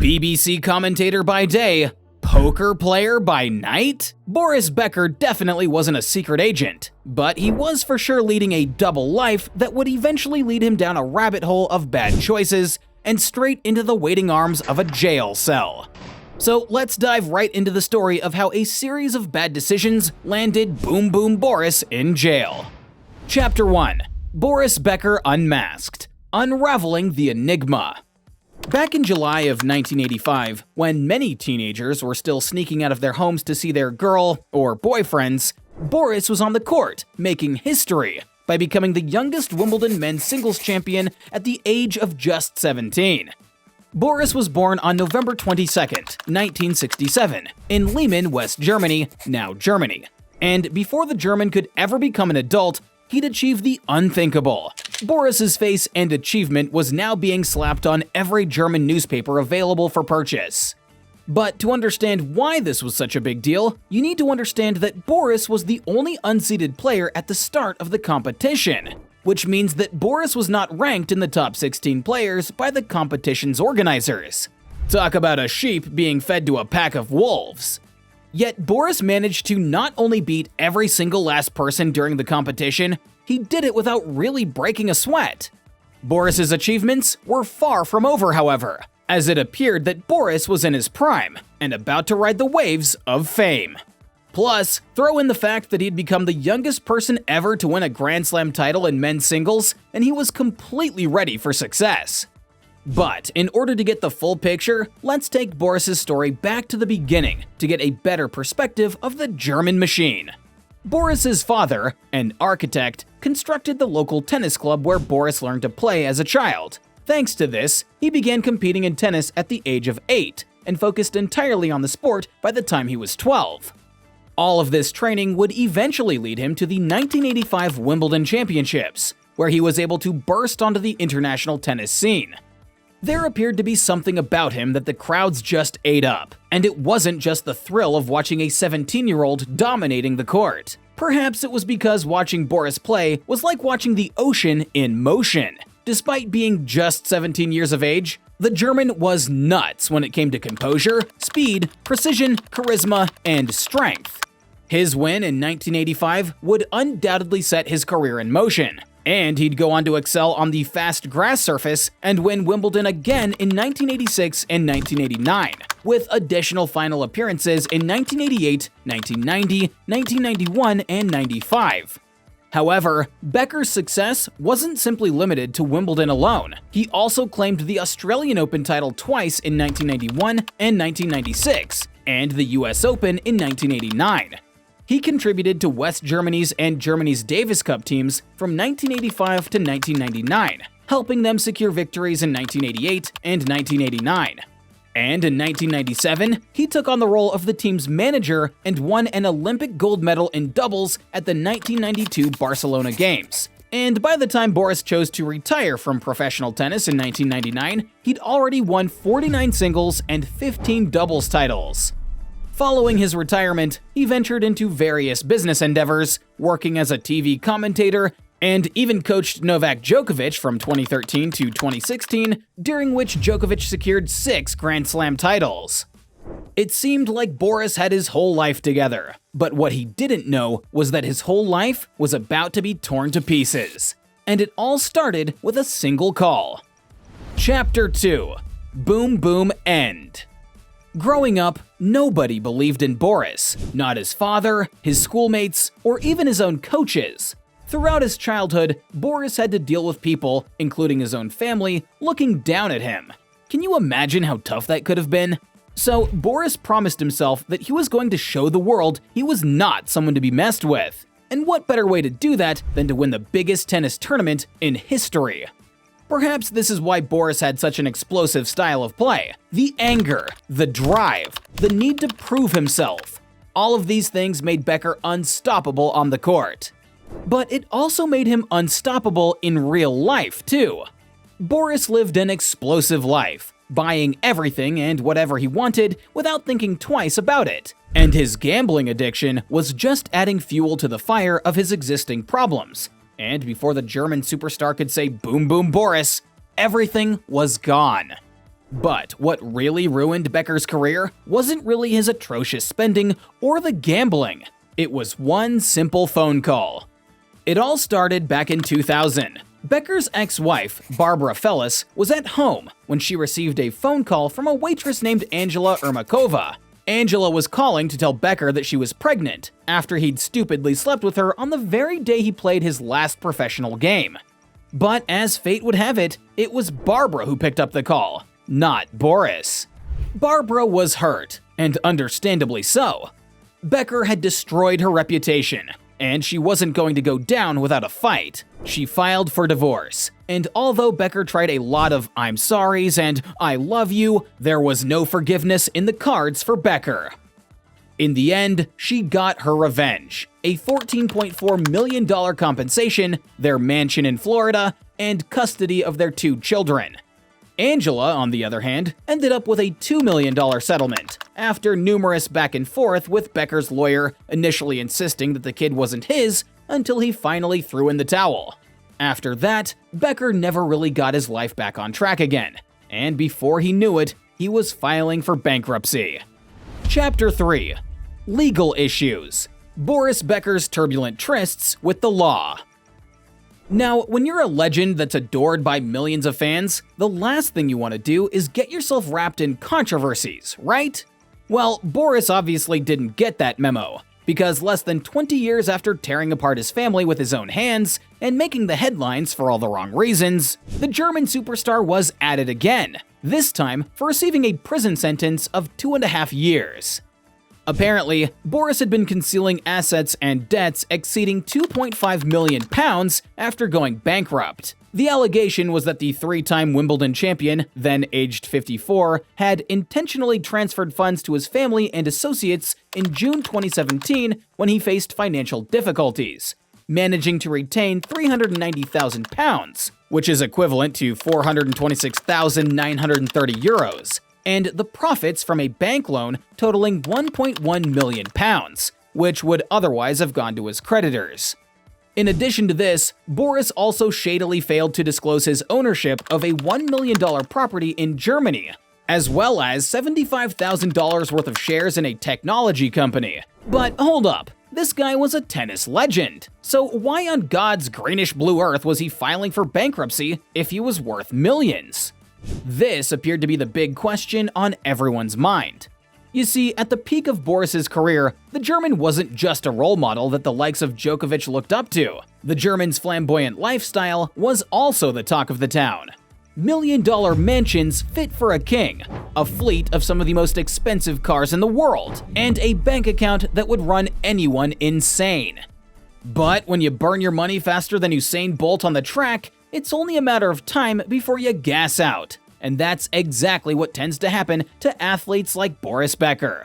BBC commentator by day, poker player by night? Boris Becker definitely wasn't a secret agent, but he was for sure leading a double life that would eventually lead him down a rabbit hole of bad choices and straight into the waiting arms of a jail cell. So let's dive right into the story of how a series of bad decisions landed Boom Boom Boris in jail. Chapter 1. Boris Becker Unmasked. Unraveling the Enigma. Back in July of 1985, when many teenagers were still sneaking out of their homes to see their girl or boyfriends, Boris was on the court, making history by becoming the youngest Wimbledon men's singles champion at the age of just 17. Boris was born on November 22, 1967, in Lehmann, West Germany, now Germany. And before the German could ever become an adult, he'd achieved the unthinkable. Boris's face and achievement was now being slapped on every German newspaper available for purchase. But to understand why this was such a big deal, you need to understand that Boris was the only unseeded player at the start of the competition, which means that Boris was not ranked in the top 16 players by the competition's organizers. Talk about a sheep being fed to a pack of wolves. Yet Boris managed to not only beat every single last person during the competition, he did it without really breaking a sweat. Boris's achievements were far from over, however, as it appeared that Boris was in his prime and about to ride the waves of fame. Plus, throw in the fact that he'd become the youngest person ever to win a Grand Slam title in men's singles, and he was completely ready for success. But in order to get the full picture, let's take Boris's story back to the beginning to get a better perspective of the German machine. Boris's father, an architect, constructed the local tennis club where Boris learned to play as a child. Thanks to this, he began competing in tennis at the age of 8 and focused entirely on the sport by the time he was 12. All of this training would eventually lead him to the 1985 Wimbledon Championships, where he was able to burst onto the international tennis scene. There appeared to be something about him that the crowds just ate up, and it wasn't just the thrill of watching a 17-year-old dominating the court. Perhaps it was because watching Boris play was like watching the ocean in motion. Despite being just 17 years of age, the German was nuts when it came to composure, speed, precision, charisma, and strength. His win in 1985 would undoubtedly set his career in motion, and he'd go on to excel on the fast grass surface and win Wimbledon again in 1986 and 1989, with additional final appearances in 1988, 1990, 1991, and 95. However, Becker's success wasn't simply limited to Wimbledon alone. He also claimed the Australian Open title twice in 1991 and 1996, and the US Open in 1989. He contributed to West Germany's and Germany's Davis Cup teams from 1985 to 1999, helping them secure victories in 1988 and 1989. And in 1997, he took on the role of the team's manager and won an Olympic gold medal in doubles at the 1992 Barcelona Games. And by the time Boris chose to retire from professional tennis in 1999, he'd already won 49 singles and 15 doubles titles. Following his retirement, he ventured into various business endeavors, working as a TV commentator, and even coached Novak Djokovic from 2013 to 2016, during which Djokovic secured 6 Grand Slam titles. It seemed like Boris had his whole life together, but what he didn't know was that his whole life was about to be torn to pieces. And it all started with a single call. Chapter 2. Boom Boom End. Growing up, nobody believed in Boris, not his father, his schoolmates, or even his own coaches. Throughout his childhood, Boris had to deal with people, including his own family, looking down at him. Can you imagine how tough that could have been? So Boris promised himself that he was going to show the world he was not someone to be messed with. And what better way to do that than to win the biggest tennis tournament in history? Perhaps this is why Boris had such an explosive style of play. The anger, the drive, the need to prove himself. All of these things made Becker unstoppable on the court. But it also made him unstoppable in real life, too. Boris lived an explosive life, buying everything and whatever he wanted without thinking twice about it. And his gambling addiction was just adding fuel to the fire of his existing problems. And before the German superstar could say "Boom Boom Boris," everything was gone. But what really ruined Becker's career wasn't really his atrocious spending or the gambling. It was one simple phone call. It all started back in 2000. Becker's ex-wife, Barbara Fellis, was at home when she received a phone call from a waitress named Angela Ermakova. Angela was calling to tell Becker that she was pregnant after he'd stupidly slept with her on the very day he played his last professional game. But as fate would have it, it was Barbara who picked up the call, not Boris. Barbara was hurt, and understandably so. Becker had destroyed her reputation, and she wasn't going to go down without a fight. She filed for divorce, and although Becker tried a lot of "I'm sorries" and "I love you," there was no forgiveness in the cards for Becker. In the end, she got her revenge: a $14.4 million compensation, their mansion in Florida, and custody of their 2 children. Angela, on the other hand, ended up with a $2 million settlement, after numerous back and forth with Becker's lawyer initially insisting that the kid wasn't his until he finally threw in the towel. After that, Becker never really got his life back on track again, and before he knew it, he was filing for bankruptcy. Chapter 3: Legal Issues. Boris Becker's turbulent trysts with the law. Now, when you're a legend that's adored by millions of fans, the last thing you want to do is get yourself wrapped in controversies, right? Well, Boris obviously didn't get that memo, because less than 20 years after tearing apart his family with his own hands and making the headlines for all the wrong reasons, the German superstar was at it again, this time for receiving a prison sentence of 2.5 years. Apparently, Boris had been concealing assets and debts exceeding £2.5 million after going bankrupt. The allegation was that the 3-time Wimbledon champion, then aged 54, had intentionally transferred funds to his family and associates in June 2017 when he faced financial difficulties, managing to retain £390,000, which is equivalent to €426,930, and the profits from a bank loan totaling £1.1 million, which would otherwise have gone to his creditors. In addition to this, Boris also shadily failed to disclose his ownership of a $1 million property in Germany, as well as $75,000 worth of shares in a technology company. But hold up, this guy was a tennis legend, so why on God's greenish-blue earth was he filing for bankruptcy if he was worth millions? This appeared to be the big question on everyone's mind. You see, at the peak of Boris's career, the German wasn't just a role model that the likes of Djokovic looked up to. The German's flamboyant lifestyle was also the talk of the town. $1 million mansions fit for a king, a fleet of some of the most expensive cars in the world, and a bank account that would run anyone insane. But when you burn your money faster than Usain Bolt on the track, it's only a matter of time before you gas out. And that's exactly what tends to happen to athletes like Boris Becker.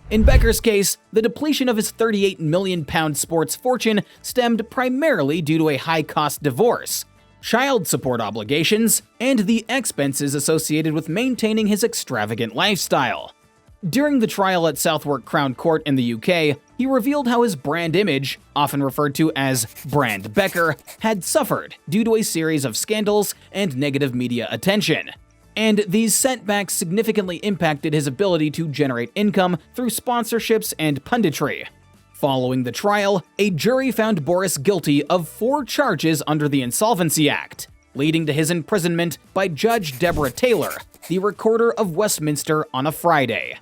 In Becker's case, the depletion of his £38 million sports fortune stemmed primarily due to a high-cost divorce, child support obligations, and the expenses associated with maintaining his extravagant lifestyle. During the trial at Southwark Crown Court in the UK, he revealed how his brand image, often referred to as Brand Becker, had suffered due to a series of scandals and negative media attention. And these setbacks significantly impacted his ability to generate income through sponsorships and punditry. Following the trial, a jury found Boris guilty of 4 charges under the Insolvency Act, leading to his imprisonment by Judge Deborah Taylor, the Recorder of Westminster, on a Friday.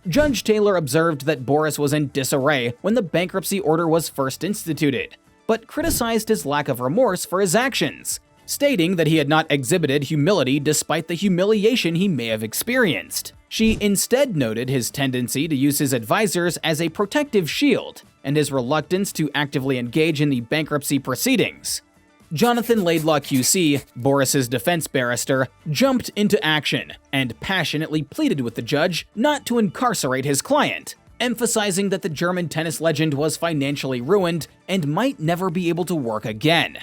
Judge Taylor observed that Boris was in disarray when the bankruptcy order was first instituted, but criticized his lack of remorse for his actions, stating that he had not exhibited humility despite the humiliation he may have experienced. She instead noted his tendency to use his advisors as a protective shield and his reluctance to actively engage in the bankruptcy proceedings. Jonathan Laidlaw QC, Boris's defense barrister, jumped into action and passionately pleaded with the judge not to incarcerate his client, emphasizing that the German tennis legend was financially ruined and might never be able to work again.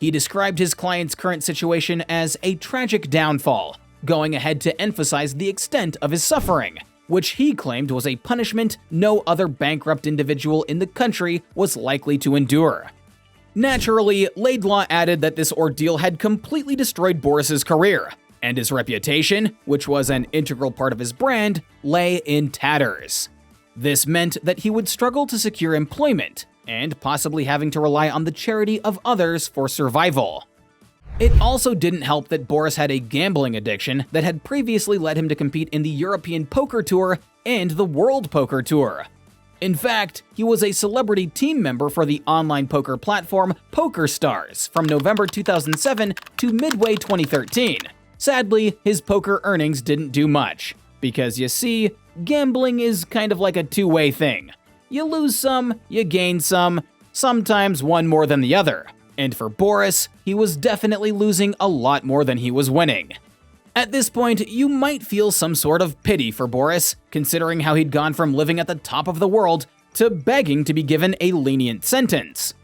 He described his client's current situation as a tragic downfall, going ahead to emphasize the extent of his suffering, which he claimed was a punishment no other bankrupt individual in the country was likely to endure. Naturally, Laidlaw added that this ordeal had completely destroyed Boris's career, and his reputation, which was an integral part of his brand, lay in tatters. This meant that he would struggle to secure employment, and possibly having to rely on the charity of others for survival. It also didn't help that Boris had a gambling addiction that had previously led him to compete in the European Poker Tour and the World Poker Tour. In fact, he was a celebrity team member for the online poker platform PokerStars from November 2007 to midway 2013. Sadly, his poker earnings didn't do much, because you see, gambling is kind of like a two-way thing. You lose some, you gain some, sometimes one more than the other. And for Boris, he was definitely losing a lot more than he was winning. At this point, you might feel some sort of pity for Boris, considering how he'd gone from living at the top of the world to begging to be given a lenient sentence.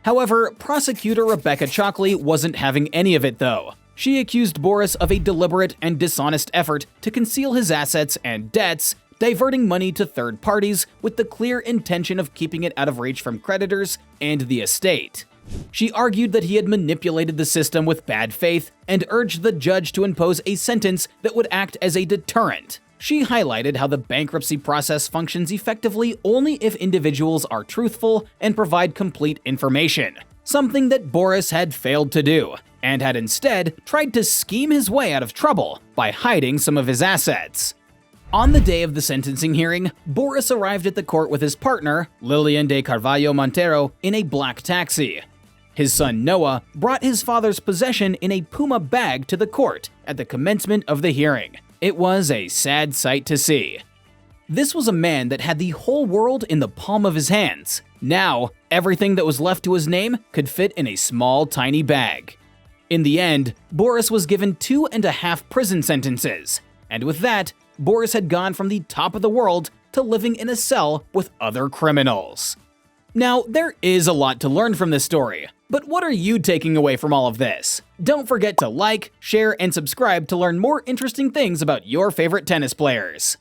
However, prosecutor Rebecca Chalkley wasn't having any of it though. She accused Boris of a deliberate and dishonest effort to conceal his assets and debts, diverting money to third parties with the clear intention of keeping it out of reach from creditors and the estate. She argued that he had manipulated the system with bad faith and urged the judge to impose a sentence that would act as a deterrent. She highlighted how the bankruptcy process functions effectively only if individuals are truthful and provide complete information, something that Boris had failed to do, and had instead tried to scheme his way out of trouble by hiding some of his assets. On the day of the sentencing hearing, Boris arrived at the court with his partner, Lilian de Carvalho Montero, in a black taxi. His son Noah brought his father's possession in a Puma bag to the court at the commencement of the hearing. It was a sad sight to see. This was a man that had the whole world in the palm of his hands. Now, everything that was left to his name could fit in a small, tiny bag. In the end, Boris was given 2.5 prison sentences, and with that, Boris had gone from the top of the world to living in a cell with other criminals. Now, there is a lot to learn from this story, but what are you taking away from all of this? Don't forget to like, share, and subscribe to learn more interesting things about your favorite tennis players.